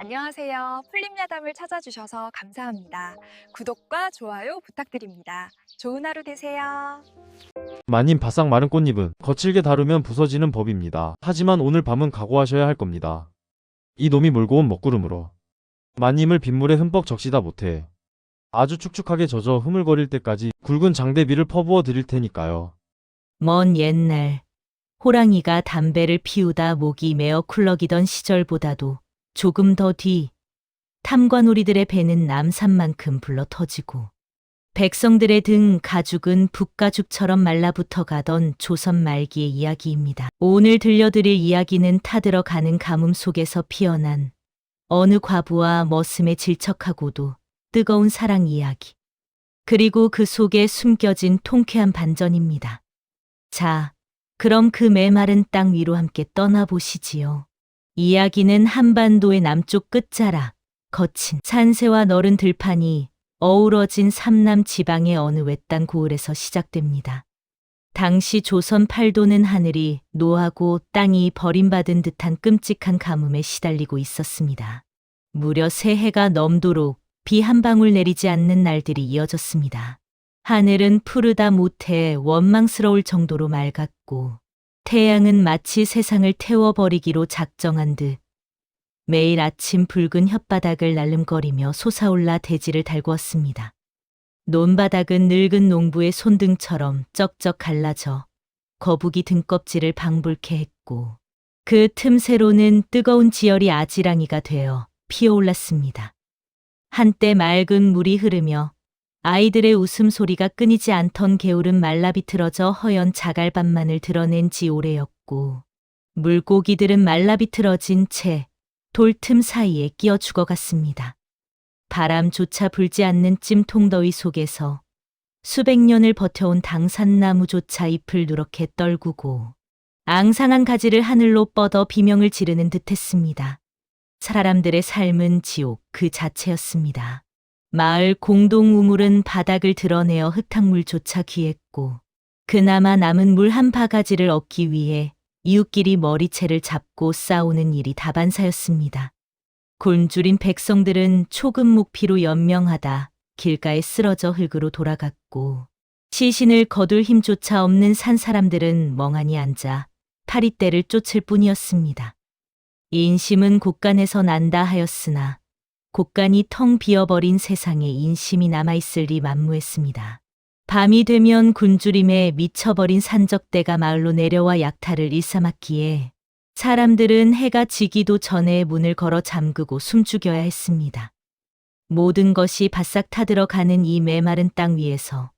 안녕하세요. 풀림야담을 찾아주셔서 감사합니다. 구독과 좋아요 부탁드립니다. 좋은 하루 되세요. 마님 바싹 마른 꽃잎은 거칠게 다루면 부서지는 법입니다. 하지만 오늘 밤은 각오하셔야 할 겁니다. 이 놈이 몰고 온 먹구름으로 마님을 빗물에 흠뻑 적시다 못해 아주 축축하게 젖어 흐물거릴 때까지 굵은 장대비를 퍼부어 드릴 테니까요. 먼 옛날 호랑이가 담배를 피우다 목이 메어 쿨럭이던 시절보다도 조금 더 뒤 탐관오리들의 배는 남산만큼 불러 터지고 백성들의 등 가죽은 북가죽처럼 말라붙어 가던 조선 말기의 이야기입니다. 오늘 들려드릴 이야기는 타들어가는 가뭄 속에서 피어난 어느 과부와 머슴의 질척하고도 뜨거운 사랑 이야기. 그리고 그 속에 숨겨진 통쾌한 반전입니다. 자, 그럼 그 메마른 땅 위로 함께 떠나보시지요. 이야기는 한반도의 남쪽 끝자락, 거친 산세와 너른 들판이 어우러진 삼남 지방의 어느 외딴 고을에서 시작됩니다. 당시 조선 팔도는 하늘이 노하고 땅이 버림받은 듯한 끔찍한 가뭄에 시달리고 있었습니다. 무려 새해가 넘도록 비 한 방울 내리지 않는 날들이 이어졌습니다. 하늘은 푸르다 못해 원망스러울 정도로 맑았고 태양은 마치 세상을 태워버리기로 작정한 듯 매일 아침 붉은 혓바닥을 날름거리며 솟아올라 대지를 달구었습니다. 논바닥은 늙은 농부의 손등처럼 쩍쩍 갈라져 거북이 등껍질을 방불케 했고 그 틈새로는 뜨거운 지열이 아지랑이가 되어 피어올랐습니다. 한때 맑은 물이 흐르며 아이들의 웃음소리가 끊이지 않던 개울은 말라비틀어져 허연 자갈밭만을 드러낸 지 오래였고 물고기들은 말라비틀어진 채 돌틈 사이에 끼어 죽어갔습니다. 바람조차 불지 않는 찜통더위 속에서 수백 년을 버텨온 당산나무조차 잎을 누렇게 떨구고 앙상한 가지를 하늘로 뻗어 비명을 지르는 듯했습니다. 사람들의 삶은 지옥 그 자체였습니다. 마을 공동 우물은 바닥을 드러내어 흙탕물조차 귀했고 그나마 남은 물 한 바가지를 얻기 위해 이웃끼리 머리채를 잡고 싸우는 일이 다반사였습니다. 굶주린 백성들은 초금 목피로 연명하다 길가에 쓰러져 흙으로 돌아갔고 시신을 거둘 힘조차 없는 산 사람들은 멍하니 앉아 파리떼를 쫓을 뿐이었습니다. 인심은 곳간에서 난다 하였으나 곳간이 텅 비어버린 세상에 인심이 남아있을 리 만무했습니다. 밤이 되면 굶주림에 미쳐버린 산적대가 마을로 내려와 약탈을 일삼았기에 사람들은 해가 지기도 전에 문을 걸어 잠그고 숨죽여야 했습니다. 모든 것이 바싹 타들어가는 이 메마른 땅 위에서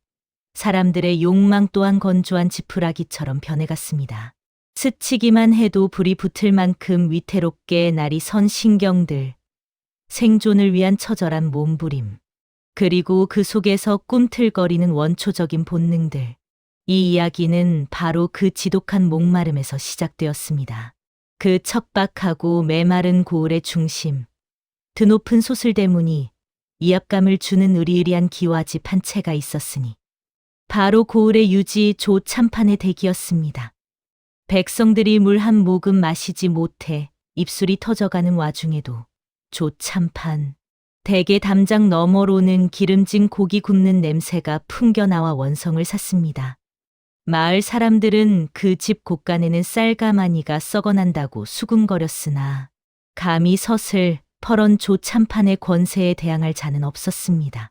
사람들의 욕망 또한 건조한 지푸라기처럼 변해갔습니다. 스치기만 해도 불이 붙을 만큼 위태롭게 날이 선 신경들, 생존을 위한 처절한 몸부림, 그리고 그 속에서 꿈틀거리는 원초적인 본능들. 이 이야기는 바로 그 지독한 목마름에서 시작되었습니다. 그 척박하고 메마른 고을의 중심, 드높은 소슬대문이 위압감을 주는 으리으리한 기와집 한 채가 있었으니 바로 고을의 유지 조 참판의 댁이었습니다. 백성들이 물 한 모금 마시지 못해 입술이 터져가는 와중에도 조 참판 댁의 담장 너머로는 기름진 고기 굽는 냄새가 풍겨나와 원성을 샀습니다. 마을 사람들은 그 집 곳간에는 쌀가마니가 썩어난다고 수군거렸으나 감히 서슬 퍼런 조 참판의 권세에 대항할 자는 없었습니다.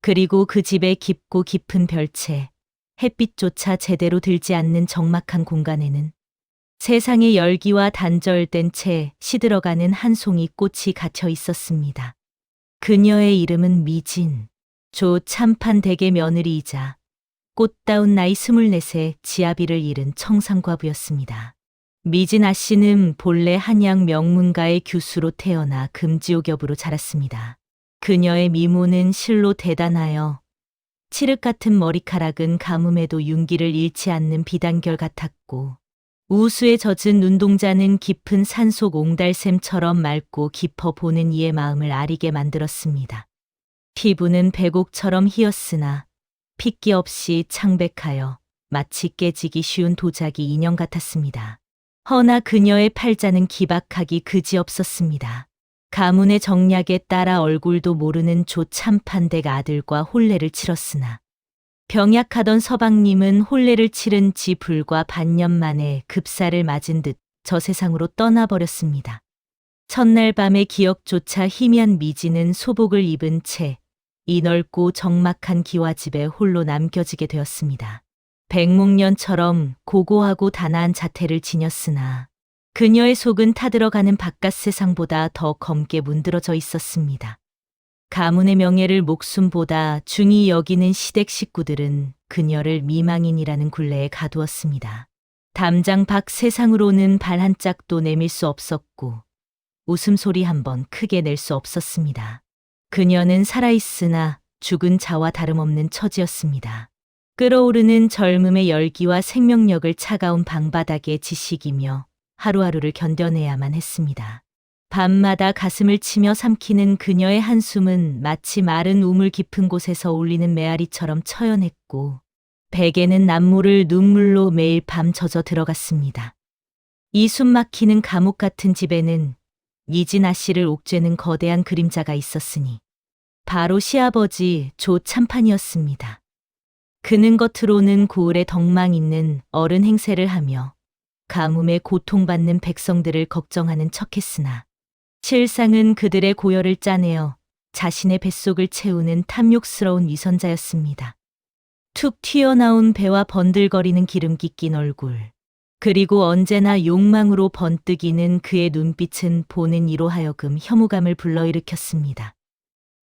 그리고 그 집의 깊고 깊은 별채, 햇빛조차 제대로 들지 않는 적막한 공간에는 세상의 열기와 단절된 채 시들어가는 한 송이 꽃이 갇혀 있었습니다. 그녀의 이름은 미진, 조 참판 댁의 며느리이자 꽃다운 나이 24세 지아비를 잃은 청상과부였습니다. 미진 아씨는 본래 한양 명문가의 교수로 태어나 금지옥엽으로 자랐습니다. 그녀의 미모는 실로 대단하여 칠흑 같은 머리카락은 가뭄에도 윤기를 잃지 않는 비단결 같았고 우수에 젖은 눈동자는 깊은 산속 옹달샘처럼 맑고 깊어 보는 이의 마음을 아리게 만들었습니다. 피부는 백옥처럼 희었으나 핏기 없이 창백하여 마치 깨지기 쉬운 도자기 인형 같았습니다. 허나 그녀의 팔자는 기박하기 그지없었습니다. 가문의 정략에 따라 얼굴도 모르는 조 참판댁 아들과 혼례를 치렀으나 병약하던 서방님은 혼례를 치른 지 불과 반년 만에 급사를 맞은 듯 저 세상으로 떠나버렸습니다. 첫날 밤의 기억조차 희미한 미지는 소복을 입은 채 이 넓고 적막한 기와집에 홀로 남겨지게 되었습니다. 백목년처럼 고고하고 단아한 자태를 지녔으나 그녀의 속은 타들어가는 바깥 세상보다 더 검게 문드러져 있었습니다. 가문의 명예를 목숨보다 중히 여기는 시댁 식구들은 그녀를 미망인이라는 굴레에 가두었습니다. 담장 밖 세상으로는 발 한 짝도 내밀 수 없었고 웃음소리 한 번 크게 낼 수 없었습니다. 그녀는 살아있으나 죽은 자와 다름없는 처지였습니다. 끓어오르는 젊음의 열기와 생명력을 차가운 방바닥에 지식이며 하루하루를 견뎌내야만 했습니다. 밤마다 가슴을 치며 삼키는 그녀의 한숨은 마치 마른 우물 깊은 곳에서 울리는 메아리처럼 처연했고 베개는 남모를 눈물로 매일 밤 젖어 들어갔습니다. 이 숨막히는 감옥 같은 집에는 이진아 씨를 옥죄는 거대한 그림자가 있었으니 바로 시아버지 조 참판이었습니다. 그는 겉으로는 고을에 덕망 있는 어른 행세를 하며 가뭄에 고통받는 백성들을 걱정하는 척했으나 실상은 그들의 고열을 짜내어 자신의 뱃속을 채우는 탐욕스러운 위선자였습니다. 툭 튀어나온 배와 번들거리는 기름기 낀 얼굴, 그리고 언제나 욕망으로 번뜩이는 그의 눈빛은 보는 이로 하여금 혐오감을 불러일으켰습니다.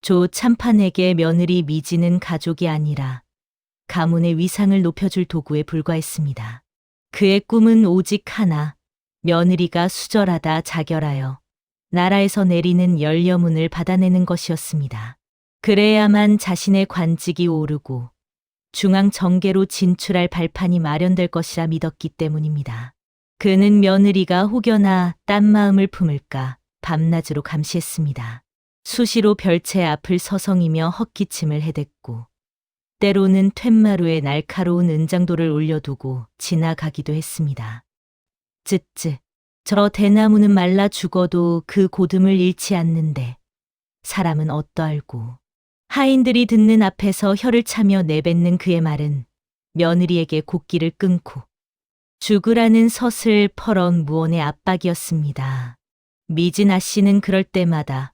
조 참판에게 며느리 미지는 가족이 아니라 가문의 위상을 높여줄 도구에 불과했습니다. 그의 꿈은 오직 하나, 며느리가 수절하다 자결하여 나라에서 내리는 열려문을 받아내는 것이었습니다. 그래야만 자신의 관직이 오르고 중앙 정계로 진출할 발판이 마련될 것이라 믿었기 때문입니다. 그는 며느리가 혹여나 딴 마음을 품을까 밤낮으로 감시했습니다. 수시로 별채 앞을 서성이며 헛기침을 해댔고 때로는 툇마루에 날카로운 은장도를 올려두고 지나가기도 했습니다. 쯧쯧, 저 대나무는 말라 죽어도 그 고듬을 잃지 않는데 사람은 어떠할고. 하인들이 듣는 앞에서 혀를 차며 내뱉는 그의 말은 며느리에게 곡기를 끊고 죽으라는 서슬 퍼런 무언의 압박이었습니다. 미진아 씨는 그럴 때마다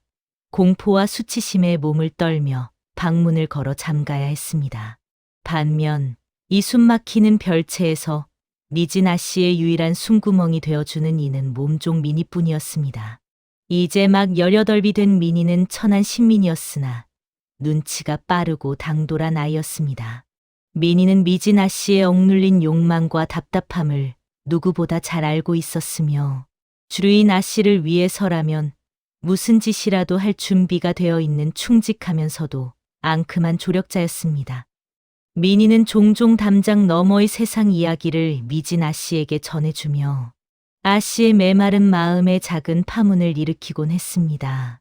공포와 수치심에 몸을 떨며 방문을 걸어 잠가야 했습니다. 반면 이 숨막히는 별채에서 미진아 씨의 유일한 숨구멍이 되어주는 이는 몸종 미니뿐이었습니다. 이제 막 18이 된 미니는 천한 신민이었으나 눈치가 빠르고 당돌한 아이였습니다. 미니는 미진아 씨의 억눌린 욕망과 답답함을 누구보다 잘 알고 있었으며 주류인 아 씨를 위해서라면 무슨 짓이라도 할 준비가 되어 있는 충직하면서도 앙큼한 조력자였습니다. 미니는 종종 담장 너머의 세상 이야기를 미진아 씨에게 전해주며 아 씨의 메마른 마음에 작은 파문을 일으키곤 했습니다.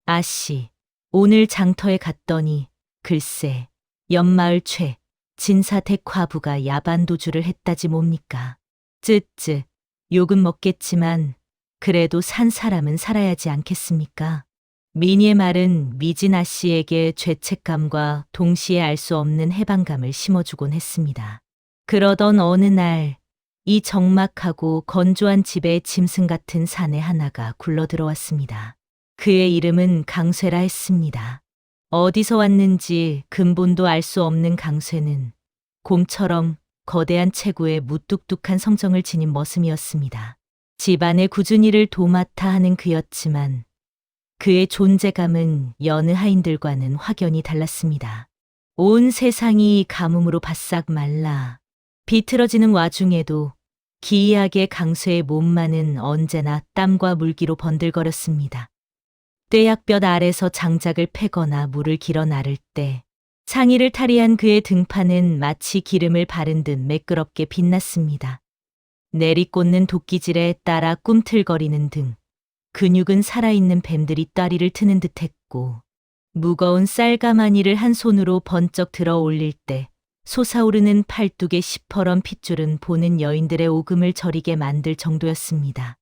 아 씨, 오늘 장터에 갔더니 글쎄 옆마을 최 진사댁 과부가 야반도주를 했다지 뭡니까. 쯧쯧, 욕은 먹겠지만 그래도 산 사람은 살아야지 않겠습니까. 미니의 말은 미진아 씨에게 죄책감과 동시에 알 수 없는 해방감을 심어주곤 했습니다. 그러던 어느 날 이 적막하고 건조한 집에 짐승 같은 사내 하나가 굴러들어왔습니다. 그의 이름은 강쇠라 했습니다. 어디서 왔는지 근본도 알 수 없는 강쇠는 곰처럼 거대한 체구에 무뚝뚝한 성정을 지닌 머슴이었습니다. 집안의 꾸준히를 도맡아 하는 그였지만 그의 존재감은 여느 하인들과는 확연히 달랐습니다. 온 세상이 가뭄으로 바싹 말라 비틀어지는 와중에도 기이하게 강쇠의 몸만은 언제나 땀과 물기로 번들거렸습니다. 떼약볕 아래서 장작을 패거나 물을 길어 나를 때 상의를 탈의한 그의 등판은 마치 기름을 바른 듯 매끄럽게 빛났습니다. 내리꽂는 도끼질에 따라 꿈틀거리는 등 근육은 살아있는 뱀들이 따리를 트는 듯했고 무거운 쌀가마니를 한 손으로 번쩍 들어 올릴 때 솟아오르는 팔뚝의 시퍼런 핏줄은 보는 여인들의 오금을 저리게 만들 정도였습니다.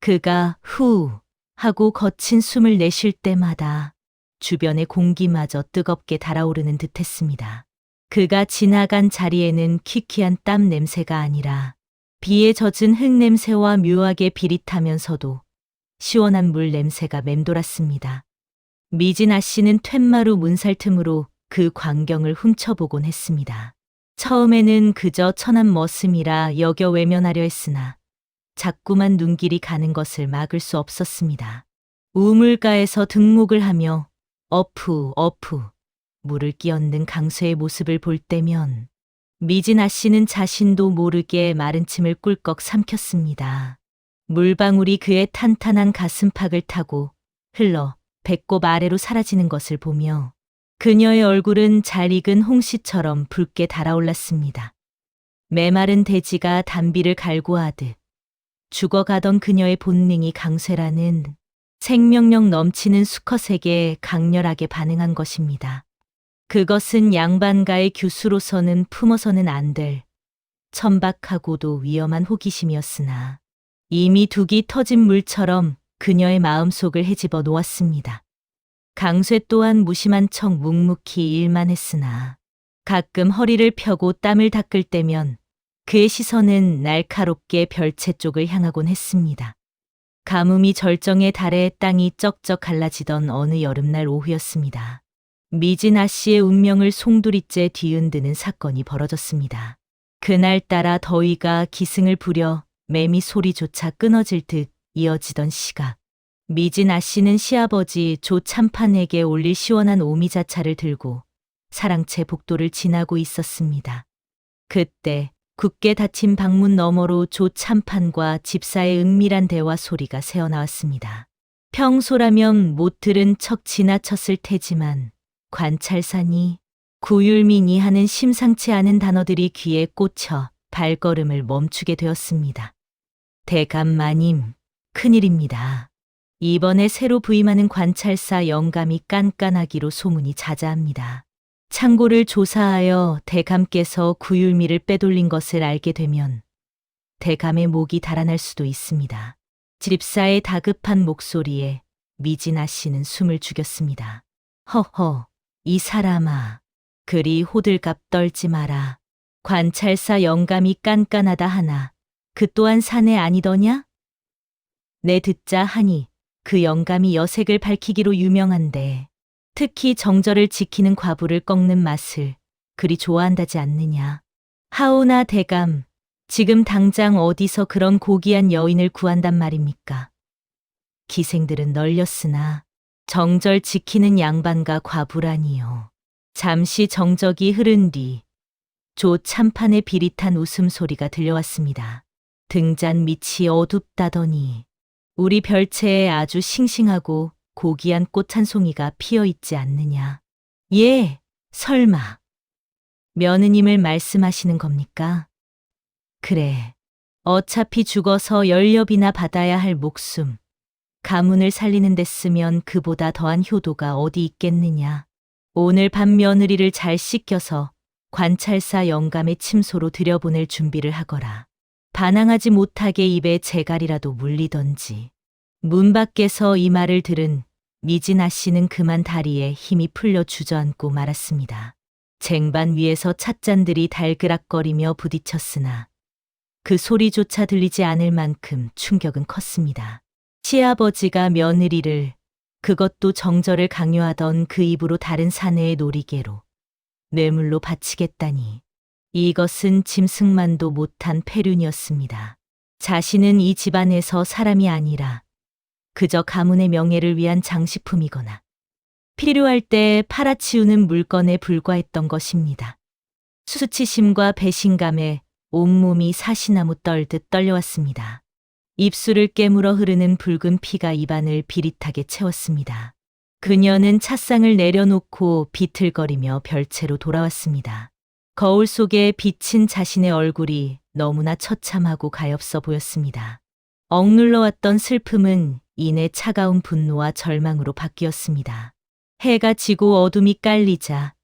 그가 후 하고 거친 숨을 내쉴 때마다 주변의 공기마저 뜨겁게 달아오르는 듯했습니다. 그가 지나간 자리에는 퀴퀴한 땀 냄새가 아니라 비에 젖은 흙 냄새와 묘하게 비릿하면서도 시원한 물 냄새가 맴돌았습니다. 미진아 씨는 툇마루 문살 틈으로 그 광경을 훔쳐보곤 했습니다. 처음에는 그저 천한 머슴이라 여겨 외면하려 했으나 자꾸만 눈길이 가는 것을 막을 수 없었습니다. 우물가에서 등목을 하며 어푸 물을 끼얹는 강쇠의 모습을 볼 때면 미진아 씨는 자신도 모르게 마른 침을 꿀꺽 삼켰습니다. 물방울이 그의 탄탄한 가슴팍을 타고 흘러 배꼽 아래로 사라지는 것을 보며 그녀의 얼굴은 잘 익은 홍시처럼 붉게 달아올랐습니다. 메마른 돼지가 단비를 갈구하듯 죽어가던 그녀의 본능이 강쇠라는 생명력 넘치는 수컷에게 강렬하게 반응한 것입니다. 그것은 양반가의 규수로서는 품어서는 안 될 천박하고도 위험한 호기심이었으나 이미 둑이 터진 물처럼 그녀의 마음속을 헤집어 놓았습니다. 강쇠 또한 무심한 척 묵묵히 일만 했으나 가끔 허리를 펴고 땀을 닦을 때면 그의 시선은 날카롭게 별채 쪽을 향하곤 했습니다. 가뭄이 절정에 달해 땅이 쩍쩍 갈라지던 어느 여름날 오후였습니다. 미진아 씨의 운명을 송두리째 뒤흔드는 사건이 벌어졌습니다. 그날따라 더위가 기승을 부려 매미 소리조차 끊어질 듯 이어지던 시각. 미진아 씨는 시아버지 조 참판에게 올릴 시원한 오미자차를 들고 사랑채 복도를 지나고 있었습니다. 그때 굳게 닫힌 방문 너머로 조 참판과 집사의 은밀한 대화 소리가 새어나왔습니다. 평소라면 못 들은 척 지나쳤을 테지만 관찰사니 구율미니 하는 심상치 않은 단어들이 귀에 꽂혀 발걸음을 멈추게 되었습니다. 대감마님, 큰일입니다. 이번에 새로 부임하는 관찰사 영감이 깐깐하기로 소문이 자자합니다. 창고를 조사하여 대감께서 구율미를 빼돌린 것을 알게 되면 대감의 목이 달아날 수도 있습니다. 집사의 다급한 목소리에 미진아 씨는 숨을 죽였습니다. 허허, 이 사람아, 그리 호들갑 떨지 마라. 관찰사 영감이 깐깐하다 하나 그 또한 사내 아니더냐? 내 듣자 하니 그 영감이 여색을 밝히기로 유명한데 특히 정절을 지키는 과부를 꺾는 맛을 그리 좋아한다지 않느냐. 하오나 대감, 지금 당장 어디서 그런 고귀한 여인을 구한단 말입니까? 기생들은 널렸으나 정절 지키는 양반과 과부라니요. 잠시 정적이 흐른 뒤 조 참판의 비릿한 웃음소리가 들려왔습니다. 등잔 밑이 어둡다더니 우리 별채에 아주 싱싱하고 고귀한 꽃 한 송이가 피어 있지 않느냐. 예, 설마. 며느님을 말씀하시는 겁니까? 그래. 어차피 죽어서 열렵이나 받아야 할 목숨. 가문을 살리는 데 쓰면 그보다 더한 효도가 어디 있겠느냐. 오늘 밤 며느리를 잘 씻겨서 관찰사 영감의 침소로 들여보낼 준비를 하거라. 반항하지 못하게 입에 재갈이라도 물리던지. 문 밖에서 이 말을 들은 미진아 씨는 그만 다리에 힘이 풀려 주저앉고 말았습니다. 쟁반 위에서 찻잔들이 달그락거리며 부딪혔으나 그 소리조차 들리지 않을 만큼 충격은 컸습니다. 시아버지가 며느리를, 그것도 정절을 강요하던 그 입으로 다른 사내의 놀이개로 뇌물로 바치겠다니 이것은 짐승만도 못한 패륜이었습니다. 자신은 이 집안에서 사람이 아니라 그저 가문의 명예를 위한 장식품이거나 필요할 때 팔아치우는 물건에 불과했던 것입니다. 수치심과 배신감에 온몸이 사시나무 떨듯 떨려왔습니다. 입술을 깨물어 흐르는 붉은 피가 입안을 비릿하게 채웠습니다. 그녀는 찻상을 내려놓고 비틀거리며 별채로 돌아왔습니다. 거울 속에 비친 자신의 얼굴이 너무나 처참하고 가엾어 보였습니다. 억눌러왔던 슬픔은 이내 차가운 분노와 절망으로 바뀌었습니다. 해가 지고 어둠이 깔리자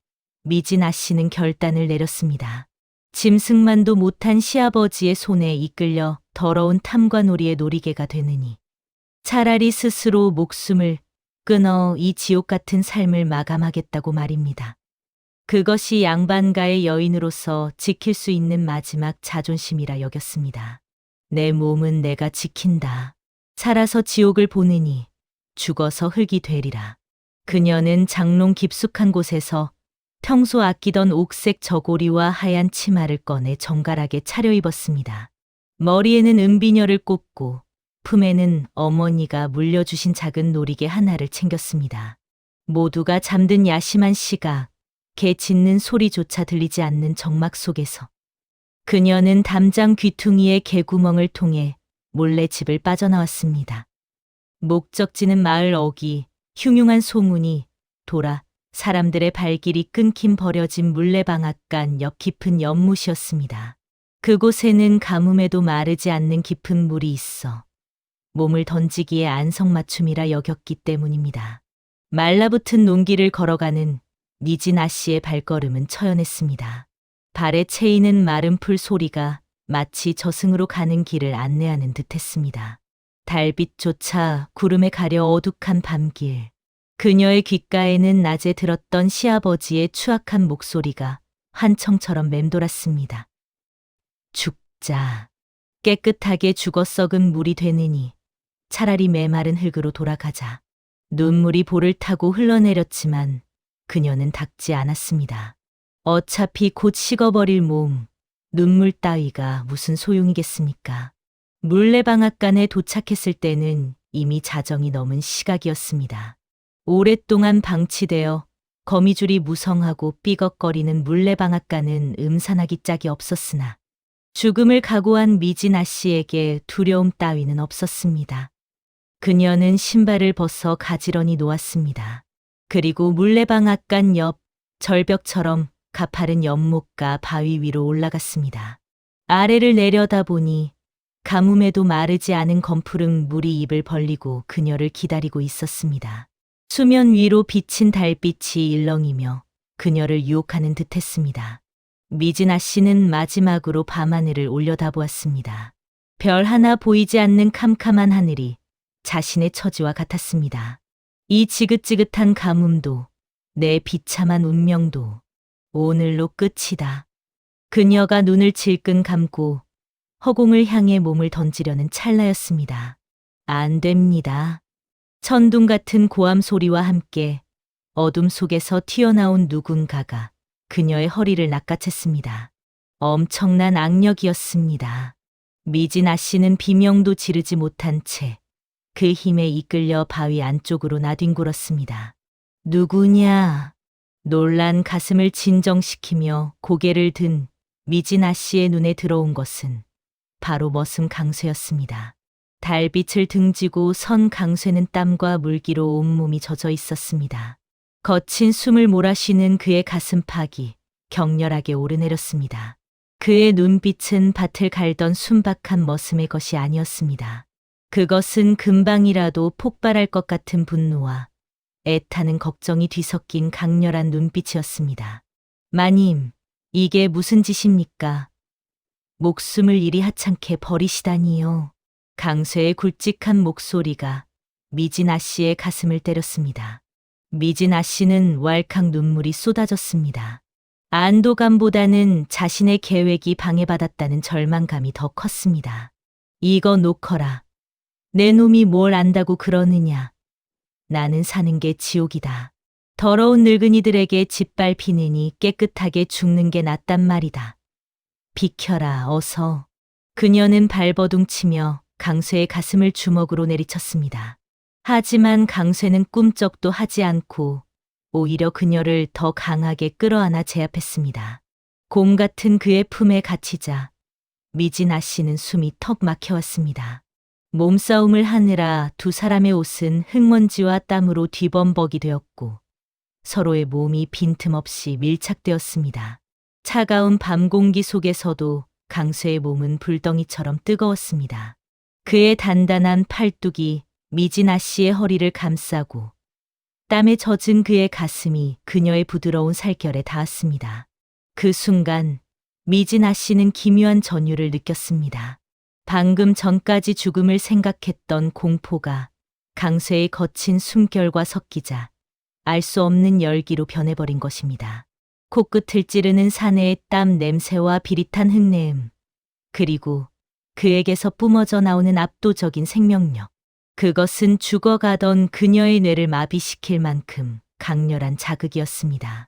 미진아 씨는 결단을 내렸습니다. 짐승만도 못한 시아버지의 손에 이끌려 더러운 탐관오리의 놀이개가 되느니 차라리 스스로 목숨을 끊어 이 지옥 같은 삶을 마감하겠다고 말입니다. 그것이 양반가의 여인으로서 지킬 수 있는 마지막 자존심이라 여겼습니다. 내 몸은 내가 지킨다. 살아서 지옥을 보느니 죽어서 흙이 되리라. 그녀는 장롱 깊숙한 곳에서 평소 아끼던 옥색 저고리와 하얀 치마를 꺼내 정갈하게 차려입었습니다. 머리에는 은비녀를 꽂고 품에는 어머니가 물려주신 작은 놀이개 하나를 챙겼습니다. 모두가 잠든 야심한 시각, 개 짖는 소리조차 들리지 않는 정막 속에서 그녀는 담장 귀퉁이의 개구멍을 통해 몰래 집을 빠져나왔습니다. 목적지는 마을 어귀, 흉흉한 소문이 돌아 사람들의 발길이 끊김 버려진 물레방앗간 옆 깊은 연못이었습니다. 그곳에는 가뭄에도 마르지 않는 깊은 물이 있어 몸을 던지기에 안성맞춤이라 여겼기 때문입니다. 말라붙은 논길을 걸어가는 미진아 씨의 발걸음은 처연했습니다. 발에 채이는 마른 풀 소리가 마치 저승으로 가는 길을 안내하는 듯했습니다. 달빛조차 구름에 가려 어둑한 밤길. 그녀의 귓가에는 낮에 들었던 시아버지의 추악한 목소리가 환청처럼 맴돌았습니다. 죽자. 깨끗하게 죽어 썩은 물이 되느니 차라리 메마른 흙으로 돌아가자. 눈물이 볼을 타고 흘러내렸지만 그녀는 닦지 않았습니다. 어차피 곧 식어버릴 몸, 눈물 따위가 무슨 소용이겠습니까? 물레방앗간에 도착했을 때는 이미 자정이 넘은 시각이었습니다. 오랫동안 방치되어 거미줄이 무성하고 삐걱거리는 물레방앗간은 음산하기 짝이 없었으나 죽음을 각오한 미진아 씨에게 두려움 따위는 없었습니다. 그녀는 신발을 벗어 가지런히 놓았습니다. 그리고 물레방앗간 옆 절벽처럼 가파른 연못가 바위 위로 올라갔습니다. 아래를 내려다보니 가뭄에도 마르지 않은 검푸른 물이 입을 벌리고 그녀를 기다리고 있었습니다. 수면 위로 비친 달빛이 일렁이며 그녀를 유혹하는 듯했습니다. 미진아 씨는 마지막으로 밤하늘을 올려다보았습니다. 별 하나 보이지 않는 캄캄한 하늘이 자신의 처지와 같았습니다. 이 지긋지긋한 가뭄도 내 비참한 운명도 오늘로 끝이다. 그녀가 눈을 질끈 감고 허공을 향해 몸을 던지려는 찰나였습니다. 안 됩니다. 천둥 같은 고함 소리와 함께 어둠 속에서 튀어나온 누군가가 그녀의 허리를 낚아챘습니다. 엄청난 악력이었습니다. 미진아 씨는 비명도 지르지 못한 채 그 힘에 이끌려 바위 안쪽으로 나뒹굴었습니다. 누구냐? 놀란 가슴을 진정시키며 고개를 든 미진아 씨의 눈에 들어온 것은 바로 머슴 강쇠였습니다. 달빛을 등지고 선 강쇠는 땀과 물기로 온몸이 젖어 있었습니다. 거친 숨을 몰아쉬는 그의 가슴팍이 격렬하게 오르내렸습니다. 그의 눈빛은 밭을 갈던 순박한 머슴의 것이 아니었습니다. 그것은 금방이라도 폭발할 것 같은 분노와 애타는 걱정이 뒤섞인 강렬한 눈빛이었습니다. 마님, 이게 무슨 짓입니까? 목숨을 이리 하찮게 버리시다니요. 강쇠의 굵직한 목소리가 미진아 씨의 가슴을 때렸습니다. 미진아 씨는 왈칵 눈물이 쏟아졌습니다. 안도감보다는 자신의 계획이 방해받았다는 절망감이 더 컸습니다. 이거 놓거라. 내 놈이 뭘 안다고 그러느냐. 나는 사는 게 지옥이다. 더러운 늙은이들에게 짓밟히느니 깨끗하게 죽는 게 낫단 말이다. 비켜라, 어서. 그녀는 발버둥치며 강쇠의 가슴을 주먹으로 내리쳤습니다. 하지만 강쇠는 꿈쩍도 하지 않고 오히려 그녀를 더 강하게 끌어안아 제압했습니다. 곰 같은 그의 품에 갇히자 미진아 씨는 숨이 턱 막혀왔습니다. 몸싸움을 하느라 두 사람의 옷은 흙먼지와 땀으로 뒤범벅이 되었고 서로의 몸이 빈틈없이 밀착되었습니다. 차가운 밤 공기 속에서도 강쇠의 몸은 불덩이처럼 뜨거웠습니다. 그의 단단한 팔뚝이 미진아 씨의 허리를 감싸고 땀에 젖은 그의 가슴이 그녀의 부드러운 살결에 닿았습니다. 그 순간 미진아 씨는 기묘한 전율을 느꼈습니다. 방금 전까지 죽음을 생각했던 공포가 강쇠의 거친 숨결과 섞이자 알 수 없는 열기로 변해버린 것입니다. 코끝을 찌르는 사내의 땀 냄새와 비릿한 흙내음, 그리고 그에게서 뿜어져 나오는 압도적인 생명력. 그것은 죽어가던 그녀의 뇌를 마비시킬 만큼 강렬한 자극이었습니다.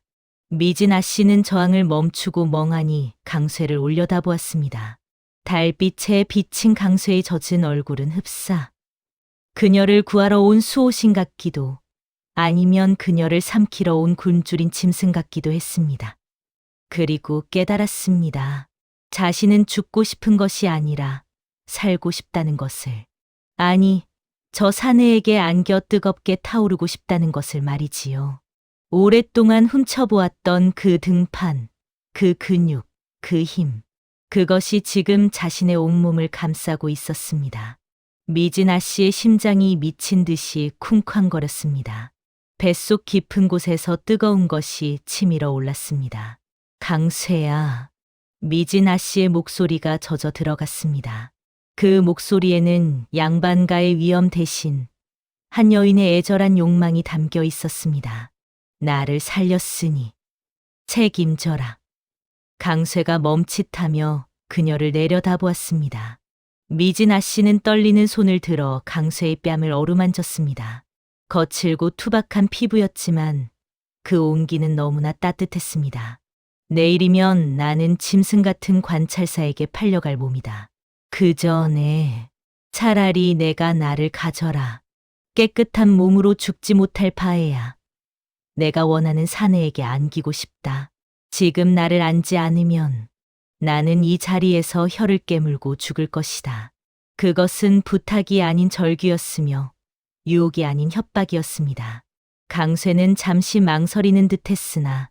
미진아 씨는 저항을 멈추고 멍하니 강쇠를 올려다보았습니다. 달빛에 비친 강쇠의 젖은 얼굴은 흡사 그녀를 구하러 온 수호신 같기도 아니면 그녀를 삼키러 온 굶주린 짐승 같기도 했습니다. 그리고 깨달았습니다. 자신은 죽고 싶은 것이 아니라 살고 싶다는 것을. 아니, 저 사내에게 안겨 뜨겁게 타오르고 싶다는 것을 말이지요. 오랫동안 훔쳐보았던 그 등판, 그 근육, 그 힘. 그것이 지금 자신의 온몸을 감싸고 있었습니다. 미진아 씨의 심장이 미친 듯이 쿵쾅거렸습니다. 뱃속 깊은 곳에서 뜨거운 것이 치밀어 올랐습니다. 강쇠야. 미진아 씨의 목소리가 젖어 들어갔습니다. 그 목소리에는 양반가의 위엄 대신 한 여인의 애절한 욕망이 담겨 있었습니다. 나를 살렸으니 책임져라. 강쇠가 멈칫하며 그녀를 내려다보았습니다. 미진아 씨는 떨리는 손을 들어 강쇠의 뺨을 어루만졌습니다. 거칠고 투박한 피부였지만 그 온기는 너무나 따뜻했습니다. 내일이면 나는 짐승 같은 관찰사에게 팔려갈 몸이다. 그 전에 차라리 내가 나를 가져라. 깨끗한 몸으로 죽지 못할 바에야 내가 원하는 사내에게 안기고 싶다. 지금 나를 안지 않으면 나는 이 자리에서 혀를 깨물고 죽을 것이다. 그것은 부탁이 아닌 절규였으며 유혹이 아닌 협박이었습니다. 강쇠는 잠시 망설이는 듯했으나